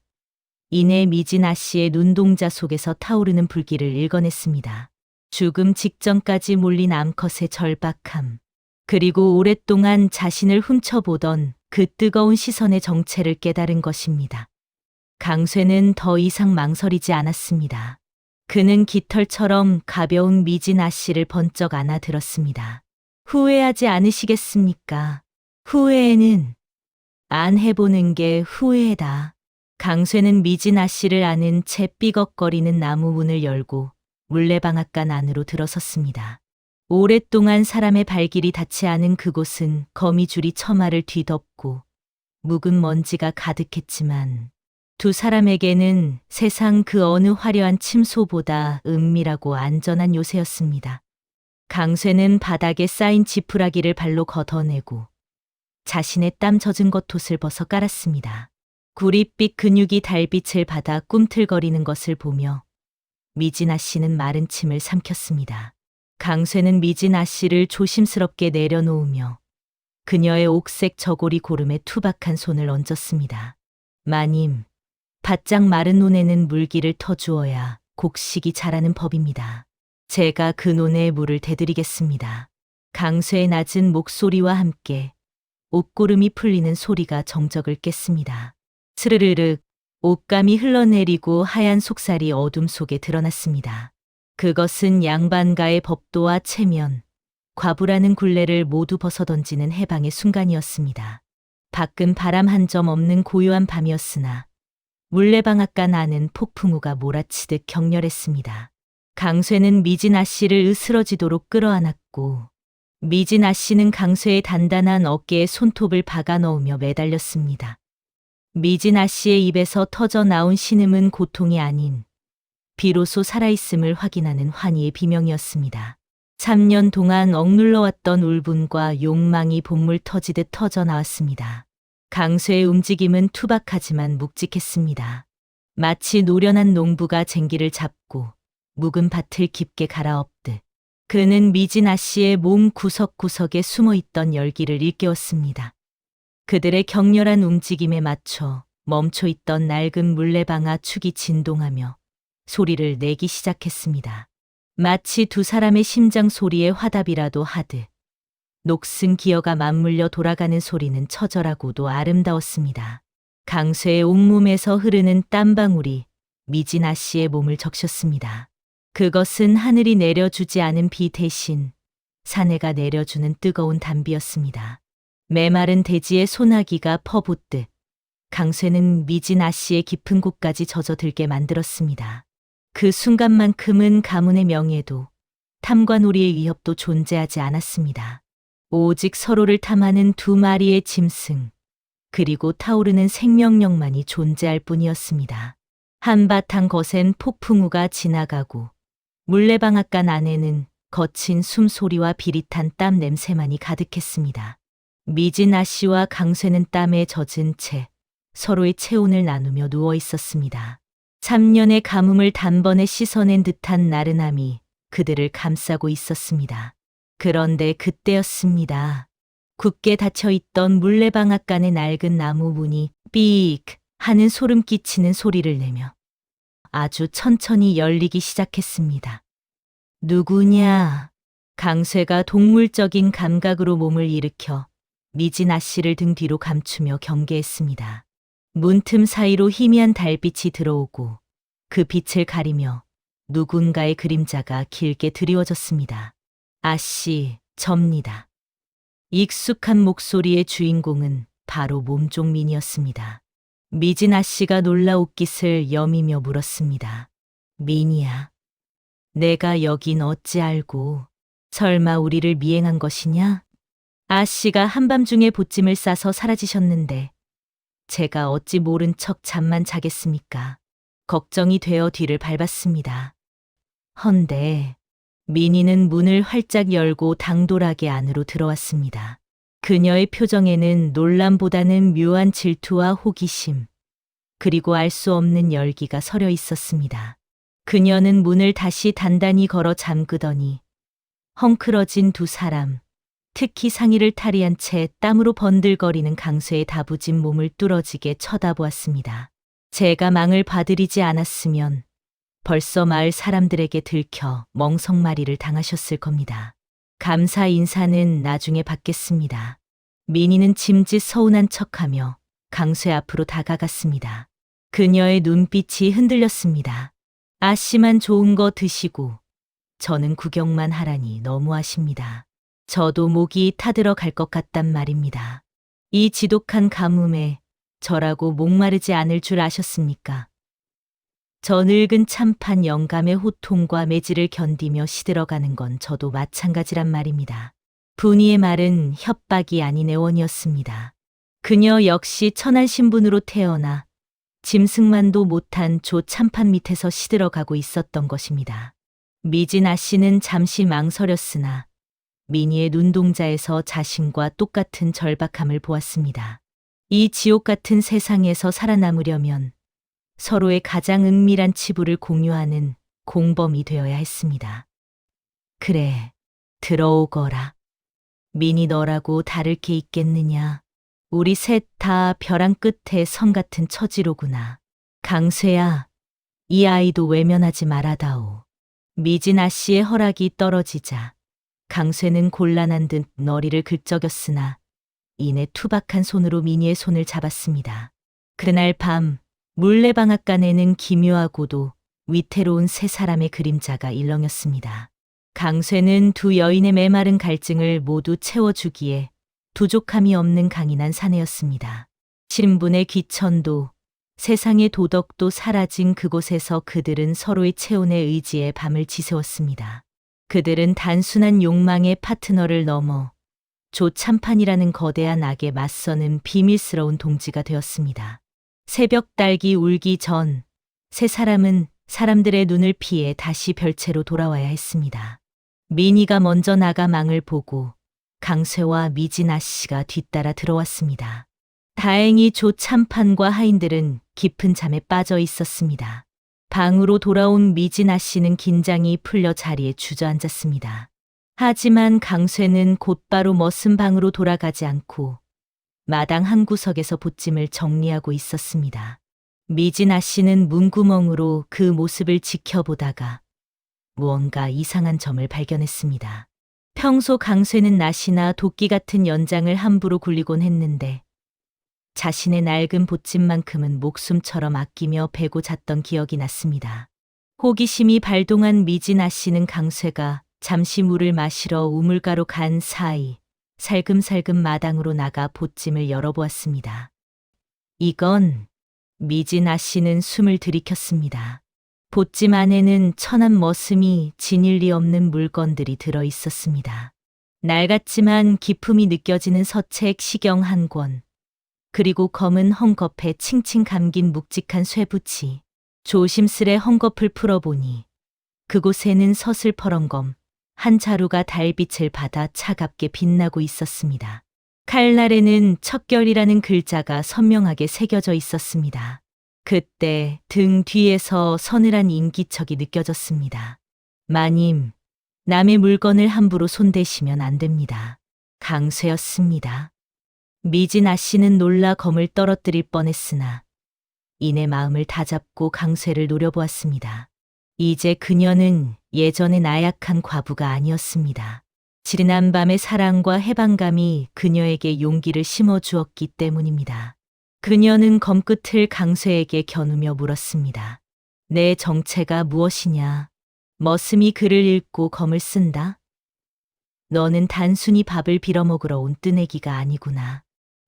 이내 미진아 씨의 눈동자 속에서 타오르는 불길을 읽어냈습니다. 죽음 직전까지 몰린 암컷의 절박함, 그리고 오랫동안 자신을 훔쳐보던 그 뜨거운 시선의 정체를 깨달은 것입니다. 강쇠는 더 이상 망설이지 않았습니다. 그는 깃털처럼 가벼운 미진아 씨를 번쩍 안아들었습니다. 후회하지 않으시겠습니까? 후회는 안 해보는 게 후회다. 강쇠는 미진아 씨를 안은 채 삐걱거리는 나무 문을 열고 물레방앗간 안으로 들어섰습니다. 오랫동안 사람의 발길이 닿지 않은 그곳은 거미줄이 처마를 뒤덮고 묵은 먼지가 가득했지만 두 사람에게는 세상 그 어느 화려한 침소보다 은밀하고 안전한 요새였습니다. 강쇠는 바닥에 쌓인 지푸라기를 발로 걷어내고 자신의 땀 젖은 겉옷을 벗어 깔았습니다. 구릿빛 근육이 달빛을 받아 꿈틀거리는 것을 보며 미진아 씨는 마른 침을 삼켰습니다. 강쇠는 미진아 씨를 조심스럽게 내려놓으며 그녀의 옥색 저고리 고름에 투박한 손을 얹었습니다. 마님, 바짝 마른 논에는 물기를 터주어야 곡식이 자라는 법입니다. 제가 그 논에 물을 대드리겠습니다. 강쇠의 낮은 목소리와 함께 옷고름이 풀리는 소리가 정적을 깼습니다. 스르르륵 옷감이 흘러내리고 하얀 속살이 어둠 속에 드러났습니다. 그것은 양반가의 법도와 체면, 과부라는 굴레를 모두 벗어던지는 해방의 순간이었습니다. 밖은 바람 한 점 없는 고요한 밤이었으나 물레방앗간 안은 폭풍우가 몰아치듯 격렬했습니다. 강쇠는 미진아 씨를 으스러지도록 끌어안았고 미진아 씨는 강쇠의 단단한 어깨에 손톱을 박아 넣으며 매달렸습니다. 미진아 씨의 입에서 터져 나온 신음은 고통이 아닌 비로소 살아있음을 확인하는 환희의 비명이었습니다. 3년 동안 억눌러왔던 울분과 욕망이 본물 터지듯 터져 나왔습니다. 강쇠의 움직임은 투박하지만 묵직했습니다. 마치 노련한 농부가 쟁기를 잡고 묵은 밭을 깊게 갈아엎듯 그는 미진아 씨의 몸 구석구석에 숨어있던 열기를 일깨웠습니다. 그들의 격렬한 움직임에 맞춰 멈춰있던 낡은 물레방아 축이 진동하며 소리를 내기 시작했습니다. 마치 두 사람의 심장 소리에 화답이라도 하듯 녹슨 기어가 맞물려 돌아가는 소리는 처절하고도 아름다웠습니다. 강쇠의 온몸에서 흐르는 땀방울이 미진아 씨의 몸을 적셨습니다. 그것은 하늘이 내려주지 않은 비 대신 사내가 내려주는 뜨거운 단비였습니다. 메마른 대지에 소나기가 퍼붓듯 강쇠는 미진 아씨의 깊은 곳까지 젖어들게 만들었습니다. 그 순간만큼은 가문의 명예도 탐관오리의 위협도 존재하지 않았습니다. 오직 서로를 탐하는 두 마리의 짐승, 그리고 타오르는 생명력만이 존재할 뿐이었습니다. 한바탕 거센 폭풍우가 지나가고 물레방앗간 안에는 거친 숨소리와 비릿한 땀 냄새만이 가득했습니다. 미진 아씨와 강쇠는 땀에 젖은 채 서로의 체온을 나누며 누워 있었습니다. 3년의 가뭄을 단번에 씻어낸 듯한 나른함이 그들을 감싸고 있었습니다. 그런데 그때였습니다. 굳게 닫혀있던 물레방앗간의 낡은 나무 문이 삑 하는 소름 끼치는 소리를 내며 아주 천천히 열리기 시작했습니다. 누구냐? 강쇠가 동물적인 감각으로 몸을 일으켜 미진 아씨를 등 뒤로 감추며 경계했습니다. 문틈 사이로 희미한 달빛이 들어오고 그 빛을 가리며 누군가의 그림자가 길게 드리워졌습니다. 아씨, 접니다. 익숙한 목소리의 주인공은 바로 몸종민이었습니다. 미진 아씨가 놀라 옷깃을 여미며 물었습니다. 민이야, 내가 여긴 어찌 알고? 설마 우리를 미행한 것이냐? 아씨가 한밤중에 보찜을 싸서 사라지셨는데 제가 어찌 모른 척 잠만 자겠습니까? 걱정이 되어 뒤를 밟았습니다. 헌데 민희는 문을 활짝 열고 당돌하게 안으로 들어왔습니다. 그녀의 표정에는 놀람보다는 묘한 질투와 호기심, 그리고 알 수 없는 열기가 서려 있었습니다. 그녀는 문을 다시 단단히 걸어 잠그더니 헝클어진 두 사람, 특히 상의를 탈의한 채 땀으로 번들거리는 강쇠의 다부진 몸을 뚫어지게 쳐다보았습니다. 제가 망을 봐드리지 않았으면 벌써 마을 사람들에게 들켜 멍석마리를 당하셨을 겁니다. 감사 인사는 나중에 받겠습니다. 민희는 짐짓 서운한 척하며 강쇠 앞으로 다가갔습니다. 그녀의 눈빛이 흔들렸습니다. 아씨만 좋은 거 드시고 저는 구경만 하라니 너무하십니다. 저도 목이 타들어 갈 것 같단 말입니다. 이 지독한 가뭄에 저라고 목마르지 않을 줄 아셨습니까? 저 늙은 참판 영감의 호통과 매질을 견디며 시들어가는 건 저도 마찬가지란 말입니다. 분이의 말은 협박이 아닌 애원이었습니다. 그녀 역시 천한 신분으로 태어나 짐승만도 못한 조 참판 밑에서 시들어가고 있었던 것입니다. 미진 아씨는 잠시 망설였으나 민희의 눈동자에서 자신과 똑같은 절박함을 보았습니다. 이 지옥 같은 세상에서 살아남으려면 서로의 가장 은밀한 치부를 공유하는 공범이 되어야 했습니다. 그래, 들어오거라. 민희 너라고 다를 게 있겠느냐. 우리 셋 다 벼랑 끝에 성 같은 처지로구나. 강쇠야, 이 아이도 외면하지 말아다오. 미진 아씨의 허락이 떨어지자 강쇠는 곤란한 듯 너리를 긁적였으나 이내 투박한 손으로 민희의 손을 잡았습니다. 그날 밤 물레방앗간에는 기묘하고도 위태로운 세 사람의 그림자가 일렁였습니다. 강쇠는 두 여인의 메마른 갈증을 모두 채워주기에 부족함이 없는 강인한 사내였습니다. 신분의 귀천도 세상의 도덕도 사라진 그곳에서 그들은 서로의 체온에 의지해 밤을 지새웠습니다. 그들은 단순한 욕망의 파트너를 넘어 조참판이라는 거대한 악에 맞서는 비밀스러운 동지가 되었습니다. 새벽 딸기 울기 전 세 사람은 사람들의 눈을 피해 다시 별채로 돌아와야 했습니다. 민희가 먼저 나가 망을 보고 강쇠와 미진 아씨가 뒤따라 들어왔습니다. 다행히 조 참판과 하인들은 깊은 잠에 빠져 있었습니다. 방으로 돌아온 미진 아씨는 긴장이 풀려 자리에 주저앉았습니다. 하지만 강쇠는 곧바로 머슴 방으로 돌아가지 않고 마당 한 구석에서 보찜을 정리하고 있었습니다. 미진 아씨는 문구멍으로 그 모습을 지켜보다가 무언가 이상한 점을 발견했습니다. 평소 강쇠는 낫이나 도끼 같은 연장을 함부로 굴리곤 했는데 자신의 낡은 보찜만큼은 목숨처럼 아끼며 베고 잤던 기억이 났습니다. 호기심이 발동한 미진아 씨는 강쇠가 잠시 물을 마시러 우물가로 간 사이 살금살금 마당으로 나가 보찜을 열어보았습니다. 이건 미진아 씨는 숨을 들이켰습니다. 보찜 안에는 천한 머슴이 지닐 리 없는 물건들이 들어 있었습니다. 낡았지만 기품이 느껴지는 서책 시경 한 권, 그리고 검은 헝겊에 칭칭 감긴 묵직한 쇠붙이. 조심스레 헝겊을 풀어보니 그곳에는 서슬퍼런검 한 자루가 달빛을 받아 차갑게 빛나고 있었습니다. 칼날에는 척결이라는 글자가 선명하게 새겨져 있었습니다. 그때 등 뒤에서 서늘한 인기척이 느껴졌습니다. 마님, 남의 물건을 함부로 손대시면 안 됩니다. 강쇠였습니다. 미진아 씨는 놀라 검을 떨어뜨릴 뻔했으나 이내 마음을 다잡고 강쇠를 노려보았습니다. 이제 그녀는 예전의 나약한 과부가 아니었습니다. 지난 밤의 사랑과 해방감이 그녀에게 용기를 심어주었기 때문입니다. 그녀는 검끝을 강쇠에게 겨누며 물었습니다. 내 정체가 무엇이냐? 머슴이 글을 읽고 검을 쓴다? 너는 단순히 밥을 빌어먹으러 온 뜨내기가 아니구나.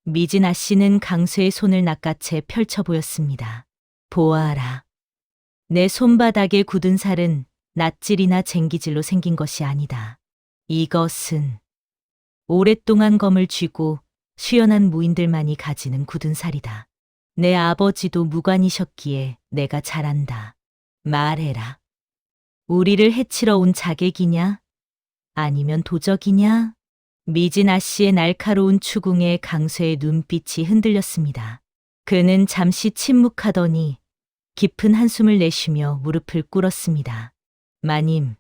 미진아 씨는 강쇠의 손을 낚아채 펼쳐 보였습니다. 보아하라. 내 손바닥에 굳은 살은 낫질이나 쟁기질로 생긴 것이 아니다. 이것은 오랫동안 검을 쥐고 수연한 무인들만이 가지는 굳은 살이다. 내 아버지도 무관이셨기에 내가 잘 안다. 말해라. 우리를 해치러 온 자객이냐? 아니면 도적이냐? 미진아 씨의 날카로운 추궁에 강쇠의 눈빛이 흔들렸습니다. 그는 잠시 침묵하더니 깊은 한숨을 내쉬며 무릎을 꿇었습니다. 마님,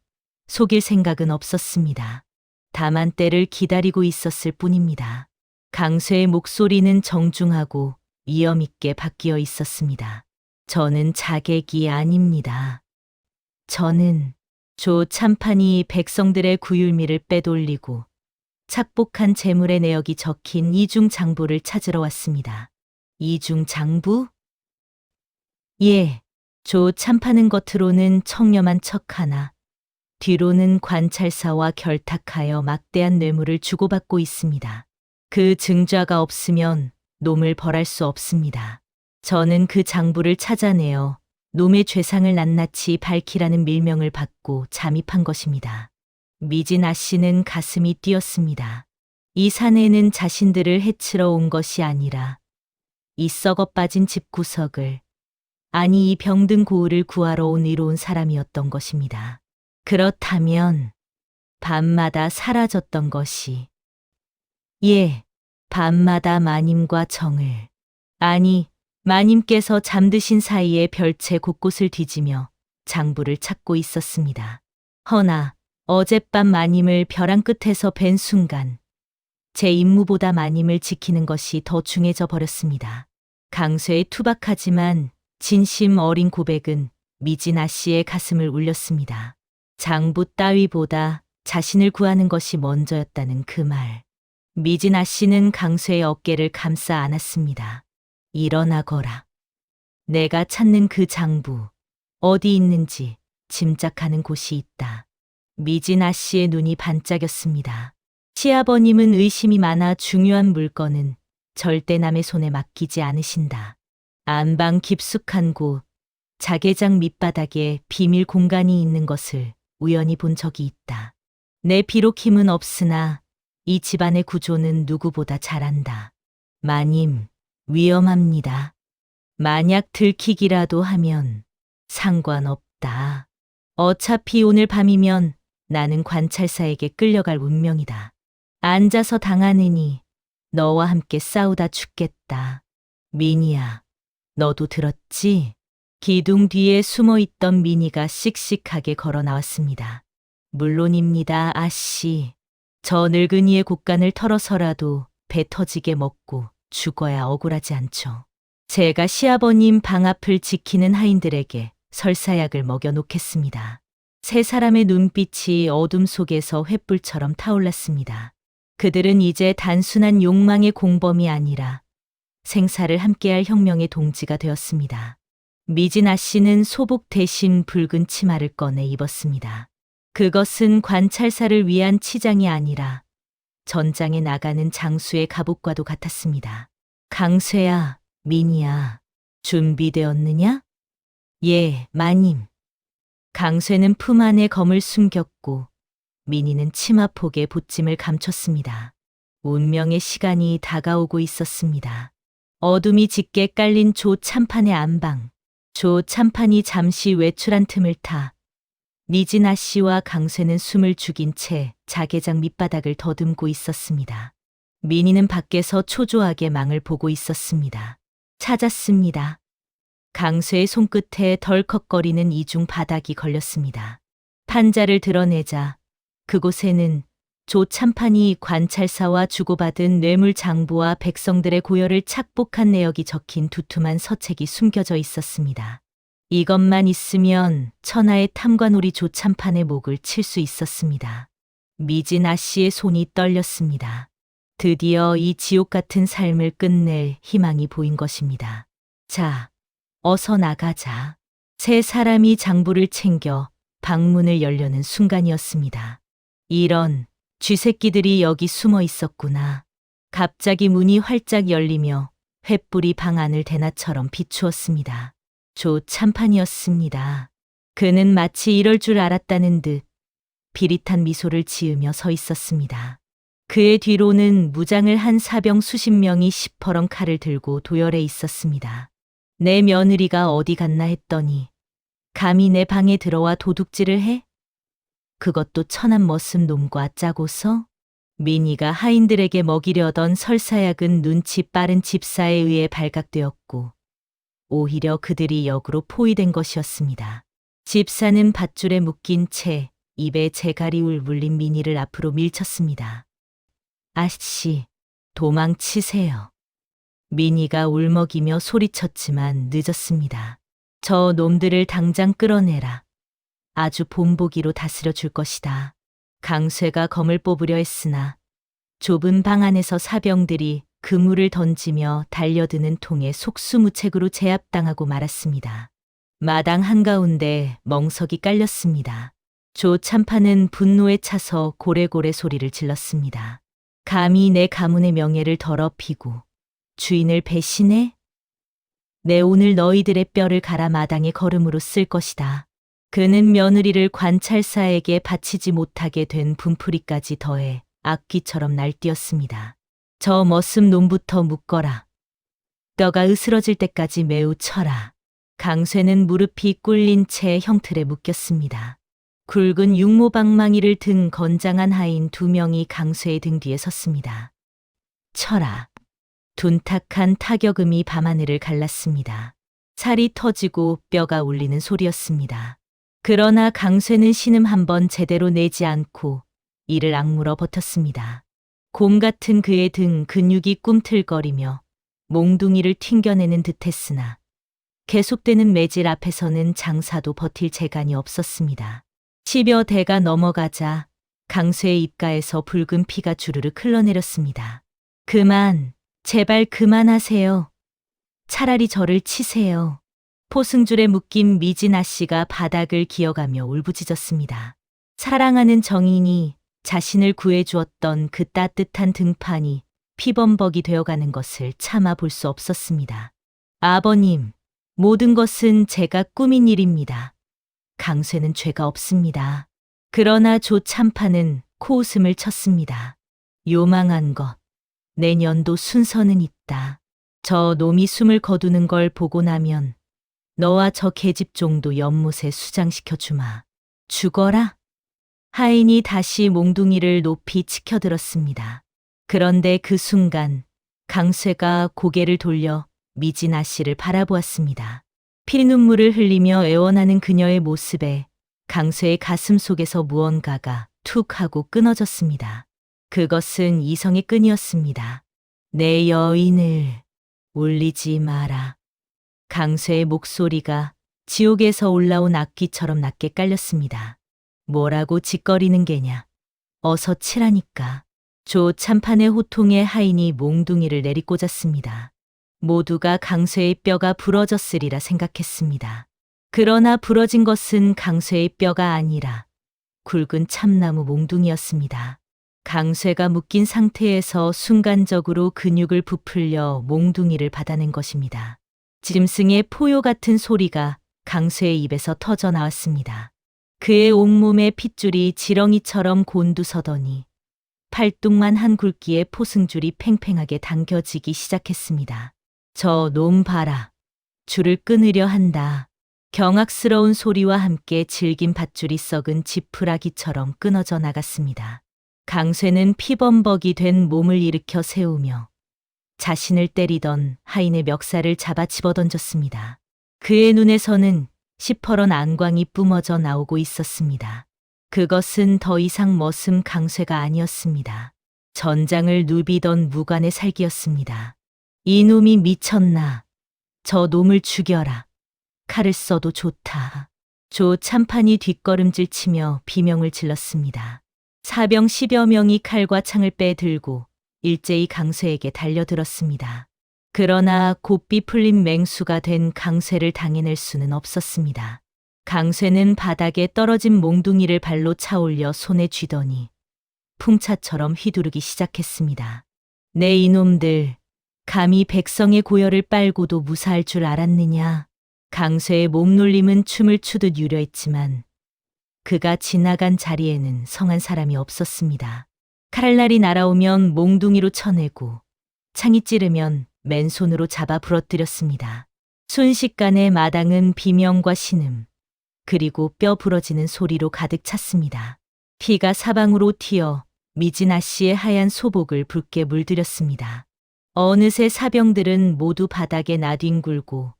속일 생각은 없었습니다. 다만 때를 기다리고 있었을 뿐입니다. 강쇠의 목소리는 정중하고 위엄 있게 바뀌어 있었습니다. 저는 자객이 아닙니다. 저는 조 참판이 백성들의 구휼미를 빼돌리고 착복한 재물의 내역이 적힌 이중 장부를 찾으러 왔습니다. 이중 장부? 예, 조 참판은 겉으로는 청렴한 척 하나, 뒤로는 관찰사와 결탁하여 막대한 뇌물을 주고받고 있습니다. 그 증자가 없으면 놈을 벌할 수 없습니다. 저는 그 장부를 찾아내어 놈의 죄상을 낱낱이 밝히라는 밀명을 받고 잠입한 것입니다. 미진아 씨는 가슴이 뛰었습니다. 이 사내는 자신들을 해치러 온 것이 아니라 이 썩어 빠진 집구석을, 아니 이 병든 고을을 구하러 온 이로운 사람이었던 것입니다. 그렇다면 밤마다 사라졌던 것이, 예, 밤마다 마님과 정을, 아니 마님께서 잠드신 사이에 별채 곳곳을 뒤지며 장부를 찾고 있었습니다. 허나 어젯밤 마님을 벼랑 끝에서 뵌 순간 제 임무보다 마님을 지키는 것이 더 중해져 버렸습니다. 강쇠의 투박하지만 진심 어린 고백은 미진아 씨의 가슴을 울렸습니다. 장부 따위보다 자신을 구하는 것이 먼저였다는 그 말. 미진아 씨는 강쇠의 어깨를 감싸 안았습니다. 일어나거라. 내가 찾는 그 장부, 어디 있는지 짐작하는 곳이 있다. 미진아 씨의 눈이 반짝였습니다. 시아버님은 의심이 많아 중요한 물건은 절대 남의 손에 맡기지 않으신다. 안방 깊숙한 곳, 자개장 밑바닥에 비밀 공간이 있는 것을 우연히 본 적이 있다. 내 비록 힘은 없으나 이 집안의 구조는 누구보다 잘 안다. 마님, 위험합니다. 만약 들키기라도 하면 상관없다. 어차피 오늘 밤이면 나는 관찰사에게 끌려갈 운명이다. 앉아서 당하느니 너와 함께 싸우다 죽겠다. 미니야, 너도 들었지? 기둥 뒤에 숨어 있던 미니가 씩씩하게 걸어 나왔습니다. 물론입니다, 아씨. 저 늙은이의 곡간을 털어서라도 배 터지게 먹고 죽어야 억울하지 않죠. 제가 시아버님 방 앞을 지키는 하인들에게 설사약을 먹여놓겠습니다. 세 사람의 눈빛이 어둠 속에서 횃불처럼 타올랐습니다. 그들은 이제 단순한 욕망의 공범이 아니라 생사를 함께할 혁명의 동지가 되었습니다. 미진아 씨는 소복 대신 붉은 치마를 꺼내 입었습니다. 그것은 관찰사를 위한 치장이 아니라 전장에 나가는 장수의 갑옷과도 같았습니다. 강쇠야, 민이야, 준비되었느냐? 예, 마님. 강쇠는 품 안에 검을 숨겼고 민이는 치마폭에 보찜을 감췄습니다. 운명의 시간이 다가오고 있었습니다. 어둠이 짙게 깔린 조 참판의 안방. 조 참판이 잠시 외출한 틈을 타 미진아 씨와 강쇠는 숨을 죽인 채 자개장 밑바닥을 더듬고 있었습니다. 민희는 밖에서 초조하게 망을 보고 있었습니다. 찾았습니다. 강쇠의 손끝에 덜컥거리는 이중 바닥이 걸렸습니다. 판자를 드러내자 그곳에는 조 참판이 관찰사와 주고받은 뇌물 장부와 백성들의 고열을 착복한 내역이 적힌 두툼한 서책이 숨겨져 있었습니다. 이것만 있으면 천하의 탐관오리 조 참판의 목을 칠 수 있었습니다. 미진아 씨의 손이 떨렸습니다. 드디어 이 지옥 같은 삶을 끝낼 희망이 보인 것입니다. 자, 어서 나가자. 세 사람이 장부를 챙겨 방문을 열려는 순간이었습니다. 이런 쥐새끼들이 여기 숨어 있었구나. 갑자기 문이 활짝 열리며 횃불이 방 안을 대낮처럼 비추었습니다. 조 참판이었습니다. 그는 마치 이럴 줄 알았다는 듯 비릿한 미소를 지으며 서 있었습니다. 그의 뒤로는 무장을 한 사병 수십 명이 시퍼런 칼을 들고 도열해 있었습니다. 내 며느리가 어디 갔나 했더니 감히 내 방에 들어와 도둑질을 해? 그것도 천한 머슴 놈과 짜고서? 민희가 하인들에게 먹이려던 설사약은 눈치 빠른 집사에 의해 발각되었고 오히려 그들이 역으로 포위된 것이었습니다. 집사는 밧줄에 묶인 채 입에 재갈이 물린 민희를 앞으로 밀쳤습니다. 아씨, 도망치세요. 민희가 울먹이며 소리쳤지만 늦었습니다. 저 놈들을 당장 끌어내라. 아주 본보기로 다스려 줄 것이다. 강쇠가 검을 뽑으려 했으나 좁은 방 안에서 사병들이 그물을 던지며 달려드는 통에 속수무책으로 제압당하고 말았습니다. 마당 한가운데 멍석이 깔렸습니다. 조 참판은 분노에 차서 고래고래 소리를 질렀습니다. 감히 내 가문의 명예를 더럽히고 주인을 배신해? 내 오늘 너희들의 뼈를 갈아 마당에 거름으로 쓸 것이다. 그는 며느리를 관찰사에게 바치지 못하게 된 분풀이까지 더해 악귀처럼 날뛰었습니다. 저 머슴 놈부터 묶어라. 뼈가 으스러질 때까지 매우 쳐라. 강쇠는 무릎이 꿇린 채 형틀에 묶였습니다. 굵은 육모방망이를 든 건장한 하인 2명이 강쇠의 등 뒤에 섰습니다. 쳐라. 둔탁한 타격음이 밤하늘을 갈랐습니다. 살이 터지고 뼈가 울리는 소리였습니다. 그러나 강쇠는 신음 한 번 제대로 내지 않고 이를 악물어 버텼습니다. 곰 같은 그의 등 근육이 꿈틀거리며 몽둥이를 튕겨내는 듯했으나 계속되는 매질 앞에서는 장사도 버틸 재간이 없었습니다. 10여 대가 넘어가자 강쇠의 입가에서 붉은 피가 주르륵 흘러내렸습니다. 그만, 제발 그만하세요. 차라리 저를 치세요. 포승줄에 묶인 미진아 씨가 바닥을 기어가며 울부짖었습니다. 사랑하는 정인이 자신을 구해주었던 그 따뜻한 등판이 피범벅이 되어가는 것을 참아 볼 수 없었습니다. 아버님, 모든 것은 제가 꾸민 일입니다. 강쇠는 죄가 없습니다. 그러나 조 참판은 코웃음을 쳤습니다. 요망한 것, 내년도 순서는 있다. 저 놈이 숨을 거두는 걸 보고 나면 너와 저 계집종도 연못에 수장시켜 주마. 죽어라. 하인이 다시 몽둥이를 높이 치켜들었습니다. 그런데 그 순간 강쇠가 고개를 돌려 미진아 씨를 바라보았습니다. 피눈물을 흘리며 애원하는 그녀의 모습에 강쇠의 가슴 속에서 무언가가 툭 하고 끊어졌습니다. 그것은 이성의 끈이었습니다. 내 여인을 울리지 마라. 강쇠의 목소리가 지옥에서 올라온 악귀처럼 낮게 깔렸습니다. 뭐라고 짓거리는 게냐. 어서 치라니까. 조 참판의 호통에 하인이 몽둥이를 내리꽂았습니다. 모두가 강쇠의 뼈가 부러졌으리라 생각했습니다. 그러나 부러진 것은 강쇠의 뼈가 아니라 굵은 참나무 몽둥이였습니다. 강쇠가 묶인 상태에서 순간적으로 근육을 부풀려 몽둥이를 받아낸 것입니다. 짐승의 포효 같은 소리가 강쇠의 입에서 터져 나왔습니다. 그의 온몸에 핏줄이 지렁이처럼 곤두서더니 팔뚝만 한 굵기의 포승줄이 팽팽하게 당겨지기 시작했습니다. 저 놈 봐라. 줄을 끊으려 한다. 경악스러운 소리와 함께 질긴 밧줄이 썩은 지푸라기처럼 끊어져 나갔습니다. 강쇠는 피범벅이 된 몸을 일으켜 세우며 자신을 때리던 하인의 멱살을 잡아 집어던졌습니다. 그의 눈에서는 시퍼런 안광이 뿜어져 나오고 있었습니다. 그것은 더 이상 머슴 강쇠가 아니었습니다. 전장을 누비던 무관의 살기였습니다. 이놈이 미쳤나. 저 놈을 죽여라. 칼을 써도 좋다. 조 참판이 뒷걸음질 치며 비명을 질렀습니다. 사병 10여 명이 칼과 창을 빼들고 일제히 강쇠에게 달려들었습니다. 그러나 곱비 풀린 맹수가 된 강쇠를 당해낼 수는 없었습니다. 강쇠는 바닥에 떨어진 몽둥이를 발로 차올려 손에 쥐더니 풍차처럼 휘두르기 시작했습니다. 내 이놈들, 감히 백성의 고열을 빨고도 무사할 줄 알았느냐. 강쇠의 몸놀림은 춤을 추듯 유려했지만 그가 지나간 자리에는 성한 사람이 없었습니다. 칼날이 날아오면 몽둥이로 쳐내고 창이 찌르면 맨손으로 잡아 부러뜨렸습니다. 순식간에 마당은 비명과 신음, 그리고 뼈 부러지는 소리로 가득 찼습니다. 피가 사방으로 튀어 미진아 씨의 하얀 소복을 붉게 물들였습니다. 어느새 사병들은 모두 바닥에 나뒹굴고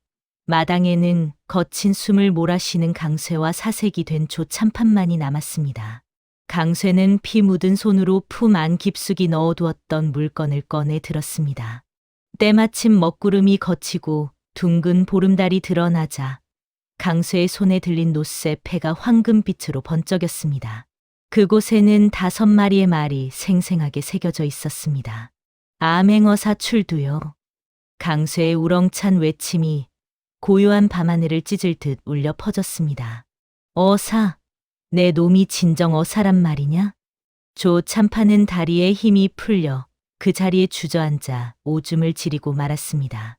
마당에는 거친 숨을 몰아쉬는 강쇠와 사색이 된 조 참판만이 남았습니다. 강쇠는 피 묻은 손으로 품 안 깊숙이 넣어두었던 물건을 꺼내 들었습니다. 때마침 먹구름이 걷히고 둥근 보름달이 드러나자 강쇠의 손에 들린 노쇠 패가 황금빛으로 번쩍였습니다. 그곳에는 5마리의 말이 생생하게 새겨져 있었습니다. 암행어사 출두요. 강쇠의 우렁찬 외침이 고요한 밤하늘을 찢을 듯 울려 퍼졌습니다. 어사, 내 놈이 진정 어사란 말이냐? 조 참판은 다리에 힘이 풀려 그 자리에 주저앉아 오줌을 지리고 말았습니다.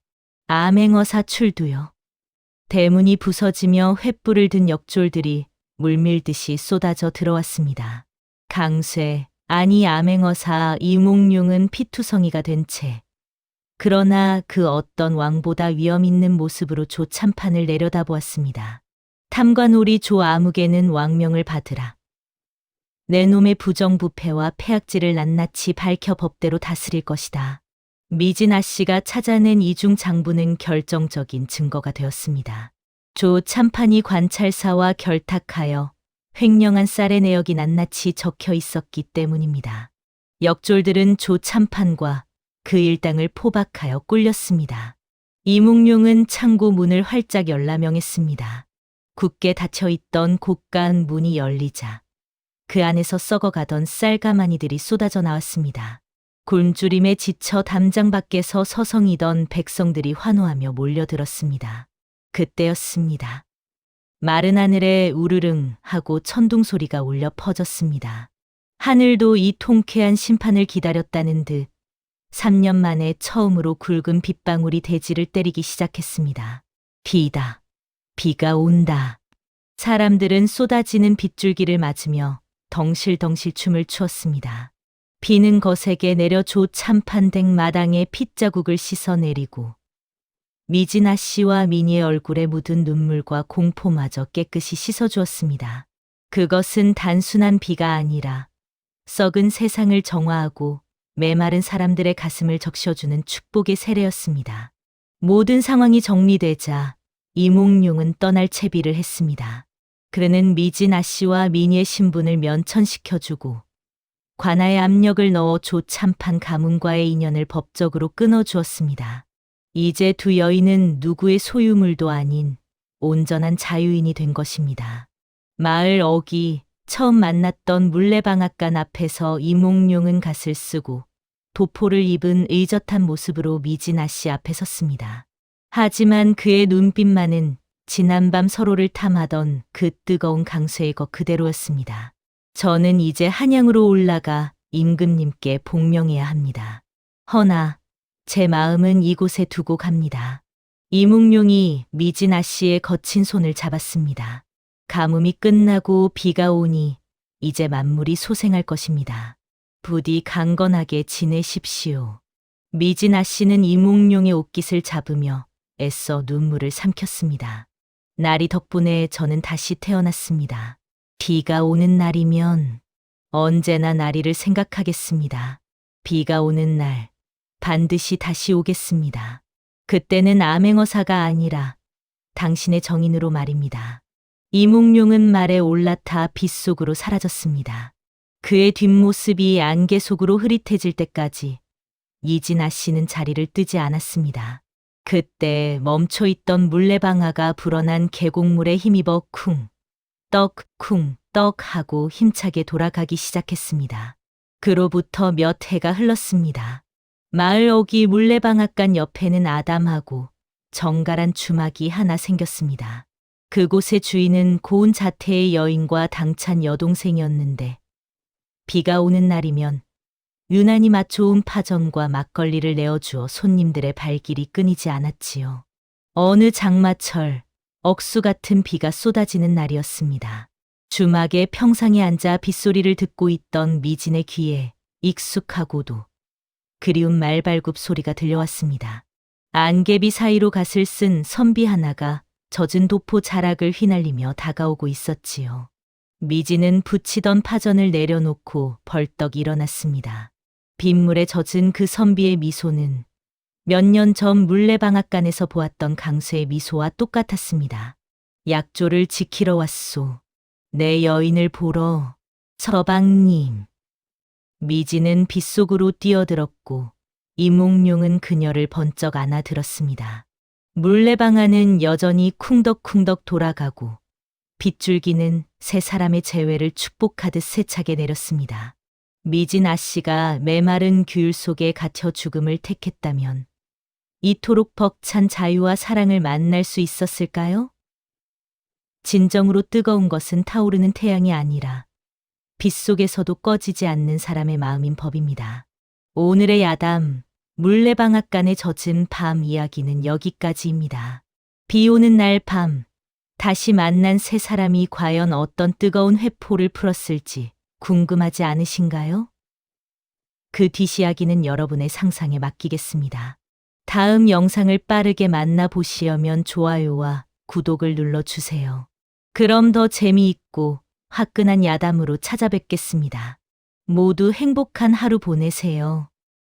암행어사 출두요. 대문이 부서지며 횃불을 든 역졸들이 물밀듯이 쏟아져 들어왔습니다. 강쇠, 아니 암행어사 이몽룡은 피투성이가 된 채 그러나 그 어떤 왕보다 위험 있는 모습으로 조 참판을 내려다보았습니다. 탐관오리 조 아무개는 왕명을 받으라. 내 놈의 부정부패와 폐악질을 낱낱이 밝혀 법대로 다스릴 것이다. 미진아 씨가 찾아낸 이중 장부는 결정적인 증거가 되었습니다. 조 참판이 관찰사와 결탁하여 횡령한 쌀의 내역이 낱낱이 적혀 있었기 때문입니다. 역졸들은 조 참판과 그 일당을 포박하여 꿀렸습니다. 이몽룡은 창고 문을 활짝 열라 명했습니다. 굳게 닫혀있던 고가한 문이 열리자 그 안에서 썩어가던 쌀가마니들이 쏟아져 나왔습니다. 굶주림에 지쳐 담장 밖에서 서성이던 백성들이 환호하며 몰려들었습니다. 그때였습니다. 마른 하늘에 우르릉 하고 천둥 소리가 울려 퍼졌습니다. 하늘도 이 통쾌한 심판을 기다렸다는 듯 3년 만에 처음으로 굵은 빗방울이 대지를 때리기 시작했습니다. 비다. 비가 온다. 사람들은 쏟아지는 빗줄기를 맞으며 덩실덩실 춤을 추었습니다. 비는 거세게 내려 조 참판댁 마당에 핏자국을 씻어내리고 미진아 씨와 미니의 얼굴에 묻은 눈물과 공포마저 깨끗이 씻어주었습니다. 그것은 단순한 비가 아니라 썩은 세상을 정화하고 메마른 사람들의 가슴을 적셔주는 축복의 세례였습니다. 모든 상황이 정리되자 이몽룡은 떠날 채비를 했습니다. 그는 미진아 씨와 미니의 신분을 면천시켜주고 관아에 압력을 넣어 조 참판 가문과의 인연을 법적으로 끊어주었습니다. 이제 두 여인은 누구의 소유물도 아닌 온전한 자유인이 된 것입니다. 마을 어기 처음 만났던 물레방앗간 앞에서 이몽룡은 갓을 쓰고 도포를 입은 의젓한 모습으로 미진아 씨 앞에 섰습니다. 하지만 그의 눈빛만은 지난밤 서로를 탐하던 그 뜨거운 강쇠의 것 그대로였습니다. 저는 이제 한양으로 올라가 임금님께 복명해야 합니다. 허나 제 마음은 이곳에 두고 갑니다. 이몽룡이 미진아 씨의 거친 손을 잡았습니다. 가뭄이 끝나고 비가 오니 이제 만물이 소생할 것입니다. 부디 강건하게 지내십시오. 미진아 씨는 이몽룡의 옷깃을 잡으며 애써 눈물을 삼켰습니다. 나리 덕분에 저는 다시 태어났습니다. 비가 오는 날이면 언제나 나리를 생각하겠습니다. 비가 오는 날 반드시 다시 오겠습니다. 그때는 암행어사가 아니라 당신의 정인으로 말입니다. 이몽룡은 말에 올라타 빗속으로 사라졌습니다. 그의 뒷모습이 안개 속으로 흐릿해질 때까지 이진아 씨는 자리를 뜨지 않았습니다. 그때 멈춰있던 물레방아가 불어난 계곡물에 힘입어 쿵, 떡 하고 힘차게 돌아가기 시작했습니다. 그로부터 몇 해가 흘렀습니다. 마을 어귀 물레방앗간 옆에는 아담하고 정갈한 주막이 하나 생겼습니다. 그곳의 주인은 고운 자태의 여인과 당찬 여동생이었는데 비가 오는 날이면 유난히 맛 좋은 파전과 막걸리를 내어주어 손님들의 발길이 끊이지 않았지요. 어느 장마철 억수 같은 비가 쏟아지는 날이었습니다. 주막의 평상에 앉아 빗소리를 듣고 있던 미진의 귀에 익숙하고도 그리운 말발굽 소리가 들려왔습니다. 안개비 사이로 갓을 쓴 선비 하나가 젖은 도포 자락을 휘날리며 다가오고 있었지요. 미진은 붙이던 파전을 내려놓고 벌떡 일어났습니다. 빗물에 젖은 그 선비의 미소는 몇 년 전 물레방앗간에서 보았던 강쇠의 미소와 똑같았습니다. 약조를 지키러 왔소. 내 여인을 보러. 서방님. 미진은 빗속으로 뛰어들었고 이몽룡은 그녀를 번쩍 안아들었습니다. 물레방아는 여전히 쿵덕쿵덕 돌아가고 빗줄기는 세 사람의 재회를 축복하듯 세차게 내렸습니다. 미진 아씨가 메마른 규율 속에 갇혀 죽음을 택했다면 이토록 벅찬 자유와 사랑을 만날 수 있었을까요? 진정으로 뜨거운 것은 타오르는 태양이 아니라 빗속에서도 꺼지지 않는 사람의 마음인 법입니다. 오늘의 야담, 물레방앗간에 젖은 밤 이야기는 여기까지입니다. 비 오는 날 밤, 다시 만난 세 사람이 과연 어떤 뜨거운 회포를 풀었을지 궁금하지 않으신가요? 그 뒷이야기는 여러분의 상상에 맡기겠습니다. 다음 영상을 빠르게 만나보시려면 좋아요와 구독을 눌러주세요. 그럼 더 재미있고 화끈한 야담으로 찾아뵙겠습니다. 모두 행복한 하루 보내세요.